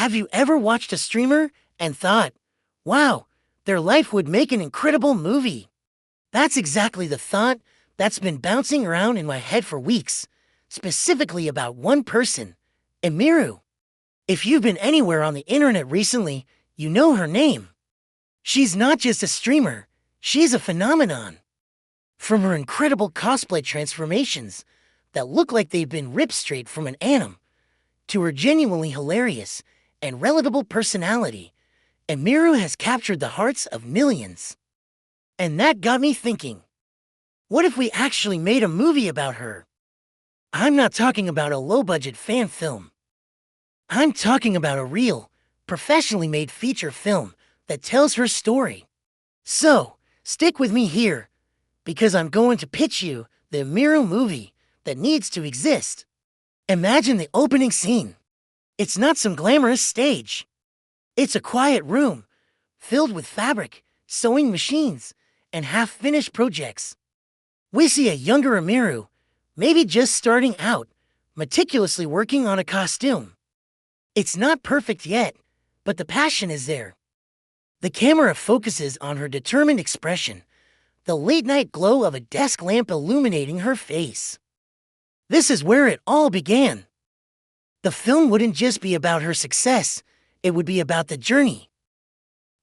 Have you ever watched a streamer and thought, wow, their life would make an incredible movie? That's exactly the thought that's been bouncing around in my head for weeks, specifically about one person, Emiru. If you've been anywhere on the internet recently, you know her name. She's not just a streamer, she's a phenomenon. From her incredible cosplay transformations that look like they've been ripped straight from an anime, to her genuinely hilarious and relatable personality, Emiru has captured the hearts of millions. And that got me thinking, what if we actually made a movie about her? I'm not talking about a low-budget fan film. I'm talking about a real, professionally made feature film that tells her story. So, stick with me here, because I'm going to pitch you the Emiru movie that needs to exist. Imagine the opening scene. It's not some glamorous stage. It's a quiet room, filled with fabric, sewing machines, and half-finished projects. We see a younger Emiru, maybe just starting out, meticulously working on a costume. It's not perfect yet, but the passion is there. The camera focuses on her determined expression, the late-night glow of a desk lamp illuminating her face. This is where it all began. The film wouldn't just be about her success, it would be about the journey.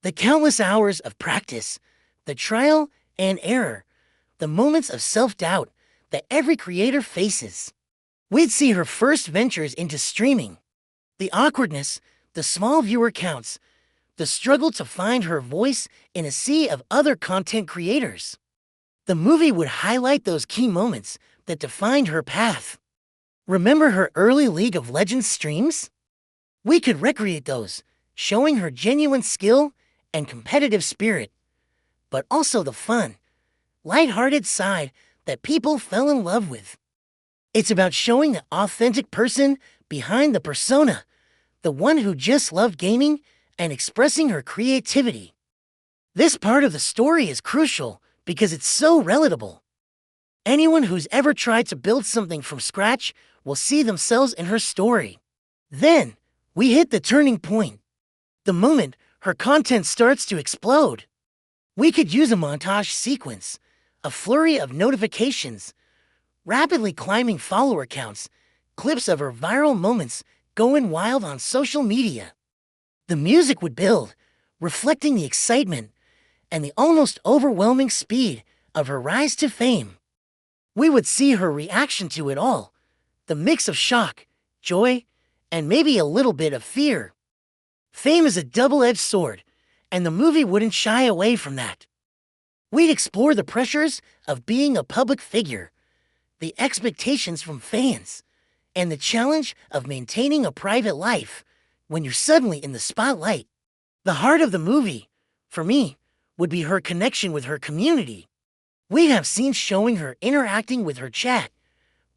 The countless hours of practice, the trial and error, the moments of self-doubt that every creator faces. We'd see her first ventures into streaming, the awkwardness, the small viewer counts, the struggle to find her voice in a sea of other content creators. The movie would highlight those key moments that defined her path. Remember her early League of Legends streams? We could recreate those, showing her genuine skill and competitive spirit, but also the fun, lighthearted side that people fell in love with. It's about showing the authentic person behind the persona, the one who just loved gaming and expressing her creativity. This part of the story is crucial because it's so relatable. Anyone who's ever tried to build something from scratch will see themselves in her story. Then, we hit the turning point. The moment her content starts to explode. We could use a montage sequence, a flurry of notifications, rapidly climbing follower counts, clips of her viral moments going wild on social media. The music would build, reflecting the excitement and the almost overwhelming speed of her rise to fame. We would see her reaction to it all, the mix of shock, joy, and maybe a little bit of fear. Fame is a double-edged sword, and the movie wouldn't shy away from that. We'd explore the pressures of being a public figure, the expectations from fans, and the challenge of maintaining a private life when you're suddenly in the spotlight. The heart of the movie, for me, would be her connection with her community. We'd have scenes showing her interacting with her chat,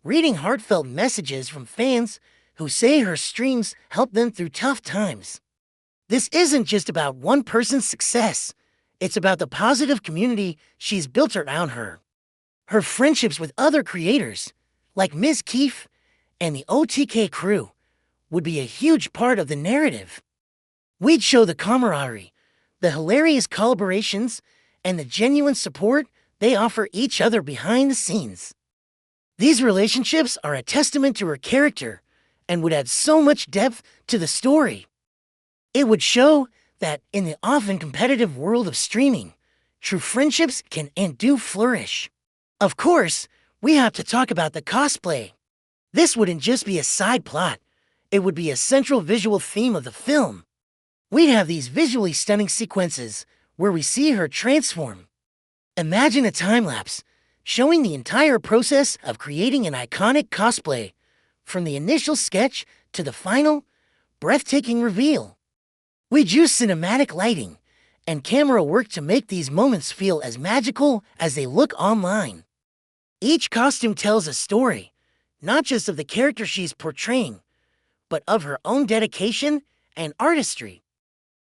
reading heartfelt messages from fans who say her streams help them through tough times. This isn't just about one person's success. It's about the positive community she's built around her. Her friendships with other creators, like Ms. Keefe and the OTK crew, would be a huge part of the narrative. We'd show the camaraderie, the hilarious collaborations, and the genuine support they offer each other behind the scenes. These relationships are a testament to her character and would add so much depth to the story. It would show that in the often competitive world of streaming, true friendships can and do flourish. Of course, we have to talk about the cosplay. This wouldn't just be a side plot, it would be a central visual theme of the film. We'd have these visually stunning sequences where we see her transform. Imagine a time-lapse showing the entire process of creating an iconic cosplay, from the initial sketch to the final, breathtaking reveal. We'd use cinematic lighting and camera work to make these moments feel as magical as they look online. Each costume tells a story, not just of the character she's portraying, but of her own dedication and artistry.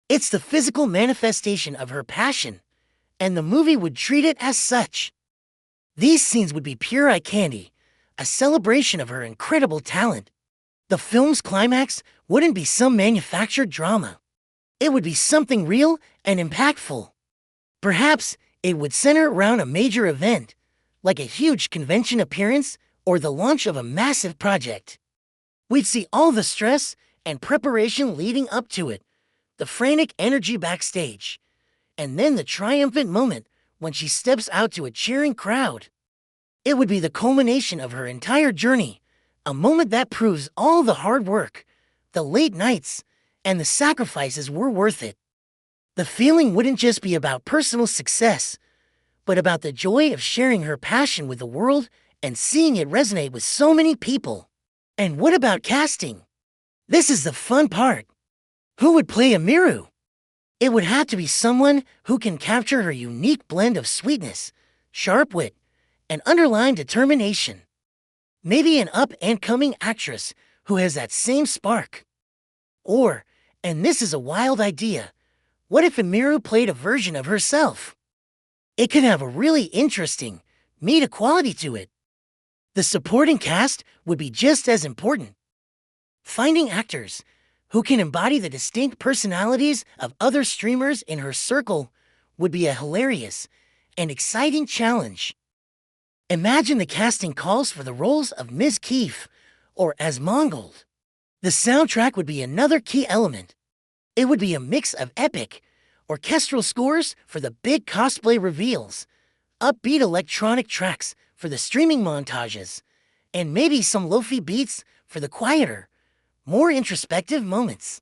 It's the physical manifestation of her passion, and the movie would treat it as such. These scenes would be pure eye candy, a celebration of her incredible talent. The film's climax wouldn't be some manufactured drama. It would be something real and impactful. Perhaps it would center around a major event, like a huge convention appearance or the launch of a massive project. We'd see all the stress and preparation leading up to it, the frantic energy backstage, and then the triumphant moment when she steps out to a cheering crowd. It would be the culmination of her entire journey, a moment that proves all the hard work, the late nights, and the sacrifices were worth it. The feeling wouldn't just be about personal success, but about the joy of sharing her passion with the world and seeing it resonate with so many people. And what about casting? This is the fun part. Who would play Emiru? It would have to be someone who can capture her unique blend of sweetness, sharp wit, and underlying determination. Maybe an up-and-coming actress who has that same spark. Or, and this is a wild idea, what if Emiru played a version of herself? It could have a really interesting, meaty quality to it. The supporting cast would be just as important. Finding actors who can embody the distinct personalities of other streamers in her circle would be a hilarious and exciting challenge. Imagine the casting calls for the roles of Ms. Keefe or as Mongold. The soundtrack would be another key element. It would be a mix of epic, orchestral scores for the big cosplay reveals, upbeat electronic tracks for the streaming montages, and maybe some lo-fi beats for the quieter, more introspective moments.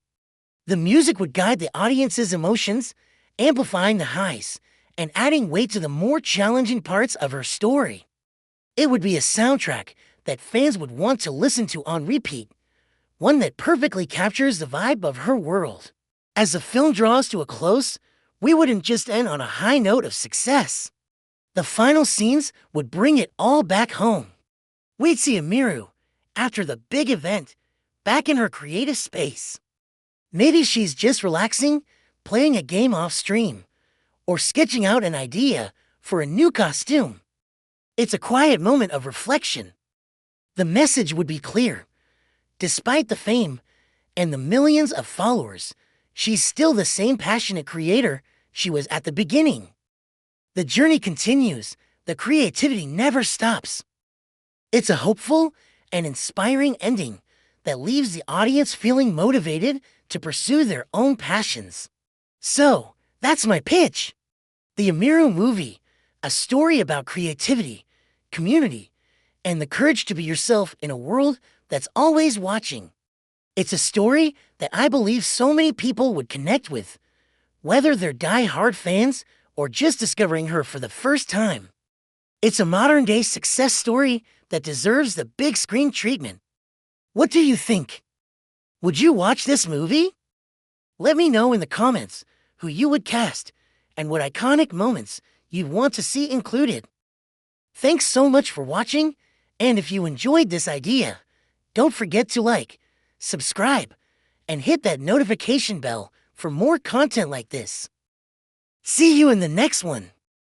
The music would guide the audience's emotions, amplifying the highs and adding weight to the more challenging parts of her story. It would be a soundtrack that fans would want to listen to on repeat, one that perfectly captures the vibe of her world. As the film draws to a close, we wouldn't just end on a high note of success. The final scenes would bring it all back home. We'd see Emiru, after the big event, back in her creative space. Maybe she's just relaxing, playing a game off stream, or sketching out an idea for a new costume. It's a quiet moment of reflection. The message would be clear. Despite the fame and the millions of followers, she's still the same passionate creator she was at the beginning. The journey continues. The creativity never stops. It's a hopeful and inspiring ending that leaves the audience feeling motivated to pursue their own passions. So, that's my pitch. The Emiru Movie, a story about creativity, community, and the courage to be yourself in a world that's always watching. It's a story that I believe so many people would connect with, whether they're die-hard fans or just discovering her for the first time. It's a modern-day success story that deserves the big screen treatment. What do you think? Would you watch this movie? Let me know in the comments who you would cast and what iconic moments you'd want to see included. Thanks so much for watching, and if you enjoyed this idea, don't forget to like, subscribe, and hit that notification bell for more content like this. See you in the next one.